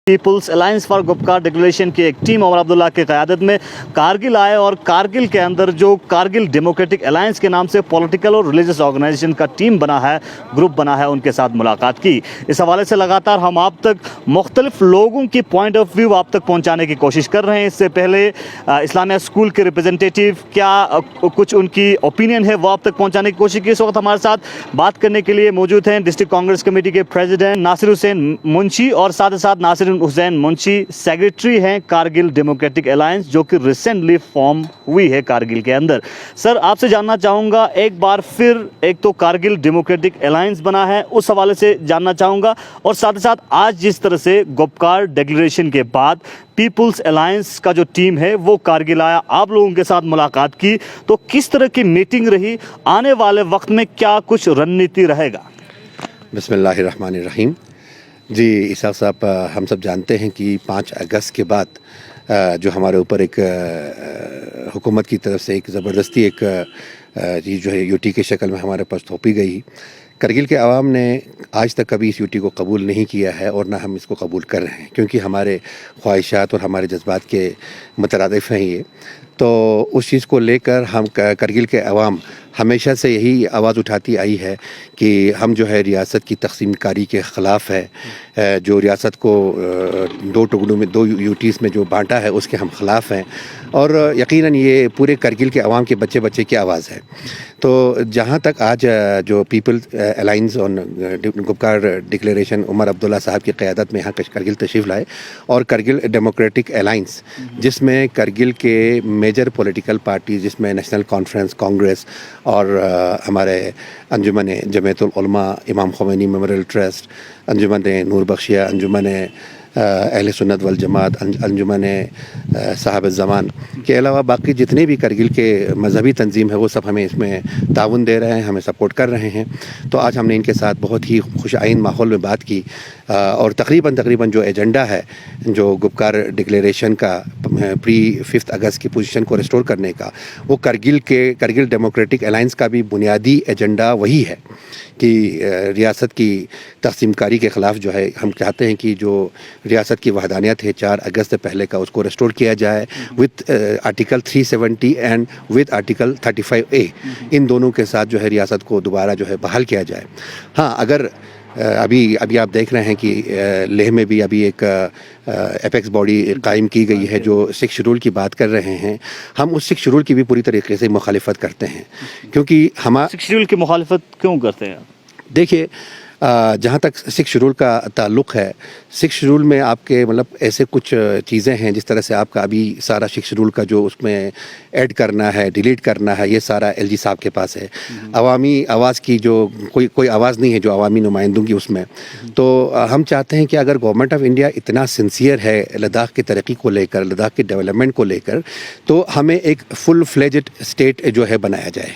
Peoples alliance for Gupkar declaration की एक team Omar Abdullah की क़यादत में कारगिल आए और कारगिल के अंदर जो कारगिल डेमोक्रेटिक अलायंस के नाम से पॉलिटिकल और रिलीजियस ऑर्गेनाइजेशन का टीम बना है, ग्रुप बना है, उनके साथ मुलाकात की। इस हवाले से लगातार हम आप तक मुख्तलिफ लोगों की पॉइंट ऑफ व्यू आप तक पहुँचाने की कोशिश कर रहे हैं। इससे पहले इस्लामिया स्कूल के रिप्रेजेंटेटिव क्या कुछ उनकी ओपिनियन है वो आप तक पहुँचाने की कोशिश की। इस वक्त हमारे साथ बात करने के लिए मौजूद हैं डिस्ट्रिक्ट कांग्रेस कमेटी के प्रेसिडेंट नासिर हुसैन मुंशी और साथ ही साथ नासिर हुसैन मुंशी सेक्रेटरी हैं कारगिल डेमोक्रेटिक अलायंस, जो कि रिसेंटली फॉर्म हुई है कारगिल के अंदर। सर, आपसे जानना चाहूँगा एक बार फिर, एक तो कारगिल डेमोक्रेटिक अलायंस बना है, उस हवाले से जानना चाहूँगा, और साथ ही साथ आज जिस तरह से गुपकार डिक्लेरेशन के बाद पीपल्स अलायंस का जो टीम है वो कारगिल आया, आप लोगों के साथ मुलाकात की, तो किस तरह की मीटिंग रही, आने वाले वक्त में क्या कुछ रणनीति रहेगा? बिस्मिल्लाहिर्रहमानिर्रहीम। जी इसहाक साहब, हम सब जानते हैं कि 5 अगस्त के बाद जो हमारे ऊपर एक हुकूमत की तरफ से एक ज़बरदस्ती एक चीज़ जो है यूटी की शक्ल में हमारे पास थोपी गई। करगिल के अवाम ने आज तक कभी इस यूटी को कबूल नहीं किया है और ना हम इसको कबूल कर रहे हैं, क्योंकि हमारे ख्वाहिशात और हमारे जज्बात के मुतरादिफ हैं ये। तो उस चीज़ को लेकर हम करगिल के अवाम हमेशा से यही आवाज़ उठाती आई है कि हम जो है रियासत की तक़सीम कारी के ख़िलाफ़ है। जो रियासत को 2 टुकड़ों में 2 यूटीज़ में जो बांटा है उसके हम ख़िलाफ़ हैं, और यकीनन ये पूरे करगिल के अवाम के बच्चे बच्चे की आवाज़ है। तो जहाँ तक आज जो people's alliance on Gupkar declaration Omar Abdullah साहब की क़यादत में यहाँ करगिल तशरीफ़ लाए, और करगिल डेमोक्रेटिक अलायंस जिसमें करगिल के मेजर पॉलिटिकल पार्टी जिसमें नेशनल कॉन्फ्रेंस, कांग्रेस और हमारे अंजुमन जमीयतुल उलमा, इमाम ख़ोमेनी मेमोरियल ट्रस्ट, अंजुमन नूर बख्शिया, अंजुमन अहले सुन्नत वल जमात, अंजुमन साहब ज़मान के अलावा बाकी जितने भी करगिल के मजहबी तंजीम है वो सब हमें इसमें ताउन दे रहे हैं, हमें सपोर्ट कर रहे हैं। तो आज हमने इनके साथ बहुत ही खुश आइन माहौल में बात की, और तकरीबन जो एजेंडा है जो गुपकार डिक्लेरेशन का प्री 5 अगस्त की पोजीशन को रिस्टोर करने का, वो करगिल डेमोक्रेटिक अलायंस का भी बुनियादी एजेंडा वही है कि रियासत की तक़सीम कारी के ख़िलाफ़ जो है हम चाहते हैं कि जो रियासत की वहदानियत है 4 अगस्त से पहले का, उसको रिस्टोर किया जाए with article 370 and with article 35A। इन दोनों के साथ जो है रियासत को दोबारा जो है बहाल किया जाए। हाँ, अगर अभी आप देख रहे हैं कि लेह में भी अभी एक एपेक्स बॉडी कायम की गई है जो 6 शेड्यूल की बात कर रहे हैं। हम उस 6 शेड्यूल की भी पूरी तरीके से मुखालिफत करते हैं, क्योंकि हम 6 शेड्यूल की मुखालिफत क्यों करते हैं? देखिए, जहाँ तक 6 शेड्यूल का ताल्लुक़ है, 6 शेड्यूल में आपके मतलब ऐसे कुछ चीज़ें हैं जिस तरह से आपका अभी सारा 6 शेड्यूल का जो उसमें ऐड करना है, डिलीट करना है, ये सारा LG साहब के पास है। अवामी आवाज़ की जो कोई आवाज़ नहीं है जो अवामी नुमाइंदगी उसमें। तो हम चाहते हैं कि अगर गवर्नमेंट ऑफ इंडिया इतना सिंसियर है लद्दाख की तरक्की को लेकर, लद्दाख के डेवलपमेंट को लेकर, तो हमें एक फुल फ्लेज्ड स्टेट जो है बनाया जाए,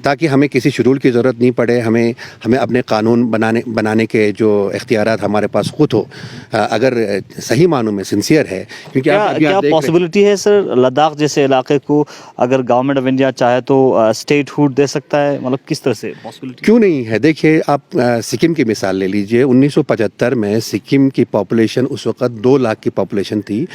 ताकि हमें किसी शेड्यूल की ज़रूरत नहीं पड़े। हमें अपने कानून बनाने के जो इख्तियारात हमारे पास खुद हो, अगर सही मानों में सिंसियर है। क्योंकि क्या पॉसिबिलिटी है सर, लद्दाख जैसे इलाके को अगर गवर्नमेंट ऑफ इंडिया चाहे तो स्टेटहुड दे सकता है? मतलब किस तरह से पॉसिबिलिटी? क्यों नहीं है? देखिए, आप सिक्किम की मिसाल ले लीजिए। 1975 में सिक्किम की पॉपुलेशन उस वक़्त 2 लाख की पॉपुलेशन थी,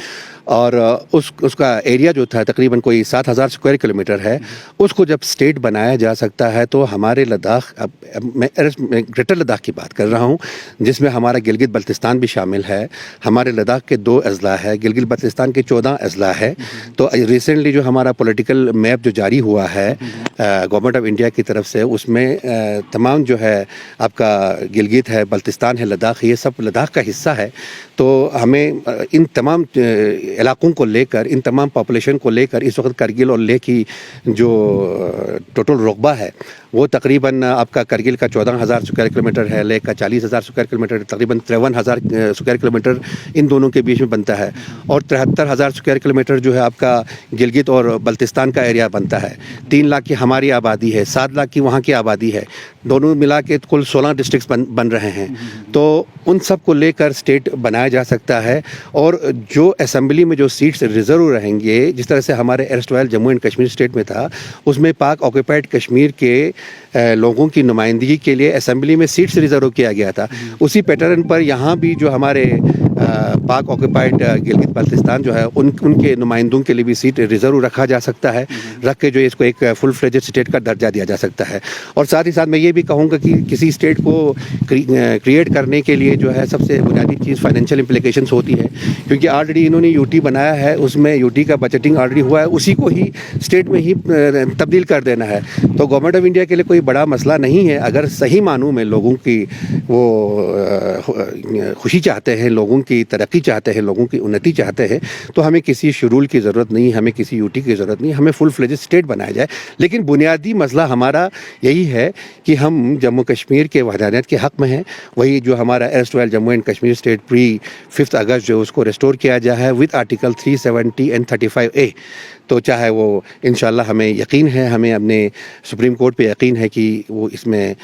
और उसका एरिया जो था तकरीबन कोई 7000 स्क्वायर किलोमीटर है। उसको जब स्टेट बनाया जा सकता है तो हमारे लद्दाख, अब मैं ग्रेटर लद्दाख की बात कर रहा हूँ जिसमें हमारा गिलगित बल्तिस्तान भी शामिल है। हमारे लद्दाख के 2 अजला है, गिलगित बल्तिस्तान के 14 अजला है। तो रिसेंटली जो हमारा पॉलिटिकल मैप जो जारी हुआ है गवर्नमेंट ऑफ इंडिया की तरफ से, उसमें तमाम जो है आपका गिलगित है, बल्तिस्तान है, लद्दाख, ये सब लद्दाख का हिस्सा है। तो हमें इन तमाम इलाकों को लेकर, इन तमाम पॉपुलेशन को लेकर इस वक्त करगिल और लेह की जो टोटल रकबा है वो तकरीबन आपका करगिल का 14,000 स्क्वायर किलोमीटर है, लेह का 40,000 स्क्वायर किलोमीटर, तकरीबन 53,000 स्क्वायर किलोमीटर इन दोनों के बीच में बनता है। और 73,000 स्क्वायर किलोमीटर जो है आपका गिलगित और बल्तिस्तान का एरिया बनता है। 3 लाख की हमारी आबादी है, 7 लाख की वहाँ की आबादी है। दोनों मिला के कुल 16 डिस्ट्रिक्ट्स बन रहे हैं। तो उन सब को लेकर स्टेट बनाया जा सकता है, और जो असेंबली में जो सीट्स रिजर्व रहेंगे, जिस तरह से हमारे एरस्टवाइल जम्मू एंड कश्मीर स्टेट में था, उसमें पाक ऑक्यूपाइड कश्मीर के लोगों की नुमाइंदगी के लिए असेंबली में सीट्स रिजर्व किया गया था। उसी पैटर्न पर यहाँ भी जो हमारे पाक ऑक्यूपाइड गिलगित बाल्टिस्तान जो है उनके नुमाइंदों के लिए भी सीट रिजर्व रखा जा सकता है, रख के जो इसको एक फुल फ्लेजेड स्टेट का दर्जा दिया जा सकता है। और साथ ही साथ मैं ये भी कहूँगा कि किसी स्टेट को क्रिएट करने के लिए जो है सबसे बुनियादी चीज़ फाइनेंशियल इम्प्लिकेशंस होती है, क्योंकि ऑलरेडी इन्होंने यूटी बनाया है, उसमें यूटी का बजटिंग ऑलरेडी हुआ है, उसी को ही स्टेट में ही तब्दील कर देना है। तो गवर्नमेंट ऑफ इंडिया के लिए कोई बड़ा मसला नहीं है, अगर सही मानों में लोगों की वो खुशी चाहते हैं, लोगों की तरक्की चाहते हैं, लोगों की उन्नति चाहते हैं, तो हमें किसी शेड्यूल की ज़रूरत नहीं, हमें किसी यूटी की ज़रूरत नहीं, हमें फुल फ्लेजेड स्टेट बनाया जाए। लेकिन बुनियादी मसला हमारा यही है कि हम जम्मू कश्मीर के वहदानियत के हक़ में हैं। वही जो हमारा erstwhile Jammu and Kashmir state pre 5 August जो उसको रिस्टोर किया गया है विद आर्टिकल 370 एंड 35A, तो चाहे वो इंशाल्लाह हमें यकीन है, हमें अपने सुप्रीम कोर्ट पे यकीन है कि वो इसमें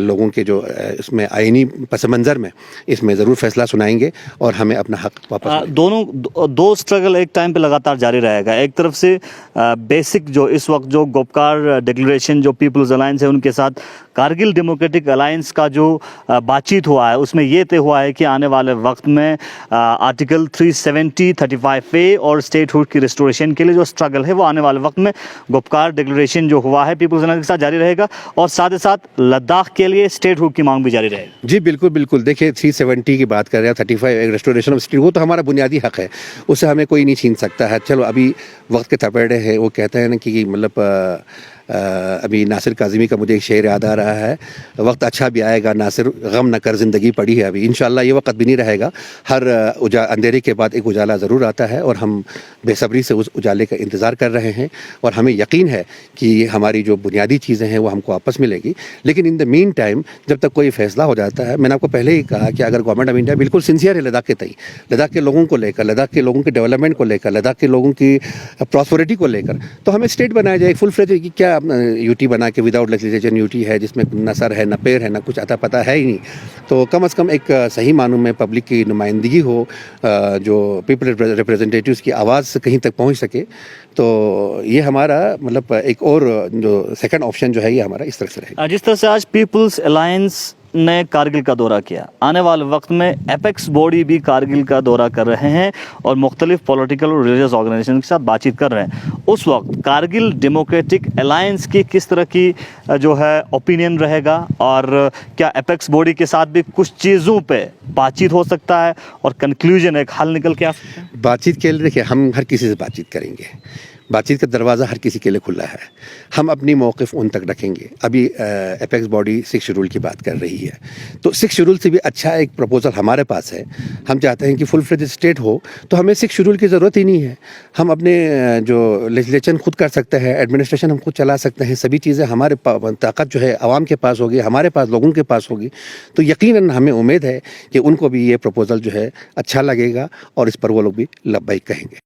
लोगों के जो इसमें आईनी पस मंज़र में इसमें ज़रूर फैसला सुनाएंगे और हमें अपना हक़ वापस दो स्ट्रगल एक टाइम पे लगातार जारी रहेगा। एक तरफ से बेसिक जो इस वक्त जो गोपकार डिक्लेरेशन जो पीपल्स अलायंस है उनके साथ कारगिल डेमोक्रेटिक अलायंस का जो बातचीत हुआ है उसमें ये तय हुआ है कि आने वाले वक्त में आर्टिकल 370, 35A और स्टेटहुड की रिस्टोरेशन के लिए जो स्ट्रगल है वो आने वाले वक्त में गोपकार डिक्लेरेशन जो हुआ है पीपल्स अलायंस के साथ जारी रहेगा, और साथ ही साथ लद्दाख के लिए स्टेटहुड की मांग भी जारी रहेगी। जी बिल्कुल बिल्कुल। देखिए 370 की बात कर रहे हैं, 35 रेस्टोरेशन ऑफ स्टेट, वो तो हमारा बुनियादी हक़ है, उससे हमें कोई नहीं छीन सकता है। चलो अभी वक्त के थपेड़े हैं, वो कहते हैं ना कि मतलब अभी नासिर काज़मी का मुझे एक शेर याद आ रहा है, वक्त अच्छा भी आएगा नासिर, गम न कर ज़िंदगी पड़ी है अभी। इंशाल्लाह ये वक्त भी नहीं रहेगा, हर अंधेरे के बाद एक उजाला ज़रूर आता है, और हम बेसब्री से उस उजाले का इंतज़ार कर रहे हैं, और हमें यकीन है कि हमारी जो बुनियादी चीज़ें हैं वो हमको वापस मिलेगी। लेकिन इन द मीन टाइम जब तक कोई फ़ैसला हो जाता है, मैंने आपको पहले ही कहा कि अगर गवर्नमेंट ऑफ इंडिया बिल्कुल सिंसियर है लद्दाख के तई, लद्दाख के लोगों को लेकर, लद्दाख के लोगों के डेवलपमेंट को लेकर, लद्दाख के लोगों की प्रॉस्पेरिटी को लेकर, तो हमें स्टेट बनाया जाए फुल फ्लेज। कि क्या यूटी बना के विदाउट लेजिस्लेशन यूटी है जिसमें न सर है न पैर है न कुछ अता पता है ही नहीं, तो कम से कम एक सही मानों में पब्लिक की नुमाइंदगी हो, जो पीपल रिप्रेजेंटेटिव्स की आवाज़ कहीं तक पहुंच सके। तो ये हमारा मतलब एक और जो सेकंड ऑप्शन जो है ये हमारा इस तरह से रहेगा। जिस तरह से आज पीपल्स अलायंस ने कारगिल का दौरा किया, आने वाले वक्त में एपेक्स बॉडी भी कारगिल का दौरा कर रहे हैं और मुख्तलिफ पॉलिटिकल और रिलीजियस ऑर्गेनाइजेशन के साथ बातचीत कर रहे हैं। उस वक्त कारगिल डेमोक्रेटिक अलायंस की किस तरह की जो है ओपिनियन रहेगा, और क्या एपेक्स बॉडी के साथ भी कुछ चीज़ों पे बातचीत हो सकता है और कंक्लूजन एक हल निकल के आ सकता है? बातचीत के लिए देखिए हम हर किसी से बातचीत करेंगे, बातचीत का दरवाज़ा हर किसी के लिए खुला है, हम अपनी मौक़िफ़ उन तक रखेंगे। अभी एपेक्स बॉडी 6 शेड्यूल की बात कर रही है, तो 6 शेड्यूल से भी अच्छा एक प्रपोज़ल हमारे पास है। हम चाहते हैं कि फुल फ्लेज स्टेट हो, तो हमें 6 शेड्यूल की ज़रूरत ही नहीं है। हम अपने जो लेजिस्लेशन खुद कर सकते हैं, एडमिनिस्ट्रेशन हम खुद चला सकते हैं, सभी चीज़ें हमारे ताकत जो है आवाम के पास होगी, हमारे पास लोगों के पास होगी। तो यकीनन हमें उम्मीद है कि उनको भी ये प्रपोज़ल जो है अच्छा लगेगा और इस पर वो लोग भी लब्बैक कहेंगे।